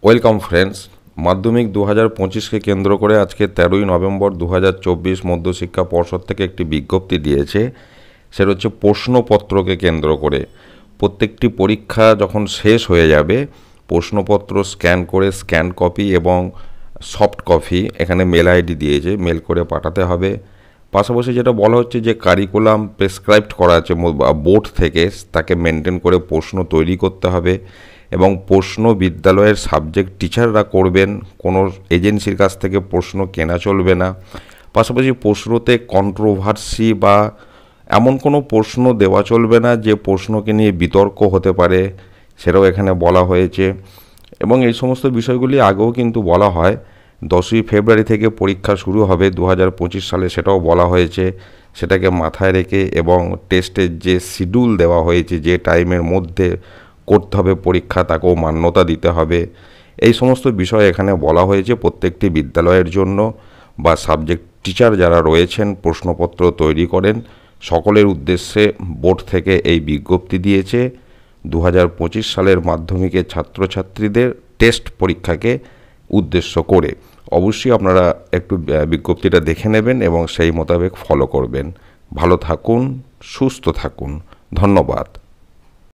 Welcome friends. মাধ্যমিক 2025কে কেন্দ্র করে আজকে 13ই নভেম্বর 2024 মধ্যশিক্ষা পর্ষদ থেকে একটি বিজ্ঞপ্তি দিয়েছে। সেটা হচ্ছে প্রশ্নপত্রকে কেন্দ্র করে প্রত্যেকটি পরীক্ষা যখন শেষ হয়ে যাবে প্রশ্নপত্র স্ক্যান করে স্ক্যান কপি এবং সফট কপি এখানে মেল আইডি দিয়েছে, মেল করে পাঠাতে হবে। পাশাপাশি যেটা বলা হচ্ছে যে কারিকুলাম প্রেসক্রাইবড করা আছে বোর্ড থেকে, তাকে মেনটেন করে প্রশ্ন তৈরি করতে হবে এবং প্রশ্ন বিদ্যালয়ের সাবজেক্ট টিচাররা করবেন, কোনো এজেন্সির কাছ থেকে প্রশ্ন কেনা চলবে না। পাশাপাশি প্রশ্নতে কন্ট্রোভার্সি বা এমন কোনো প্রশ্ন দেওয়া চলবে না যে প্রশ্নকে নিয়ে বিতর্ক হতে পারে, সেটাও এখানে বলা হয়েছে। এবং এই সমস্ত বিষয়গুলি আগেও কিন্তু বলা হয়। 10ই ফেব্রুয়ারি থেকে পরীক্ষা শুরু হবে 2025 সালে, সেটাও বলা হয়েছে। সেটাকে মাথায় রেখে এবং টেস্টের যে শিডিউল দেওয়া হয়েছে, যে টাইমের মধ্যে করতে হবে পরীক্ষা, তাকেও মান্যতা দিতে হবে। এই সমস্ত বিষয় এখানে বলা হয়েছে। প্রত্যেকটি বিদ্যালয়ের জন্য বা সাবজেক্ট টিচার যারা রয়েছেন প্রশ্নপত্র তৈরি করেন, সকলের উদ্দেশ্যে বোর্ড থেকে এই বিজ্ঞপ্তি দিয়েছে 2025 সালের মাধ্যমিকের ছাত্রছাত্রীদের টেস্ট পরীক্ষাকে উদ্দেশ্য করে। অবশ্যই আপনারা একটু বিজ্ঞপ্তিটা দেখে নেবেন এবং সেই মোতাবেক ফলো করবেন। ভালো থাকুন, সুস্থ থাকুন। ধন্যবাদ।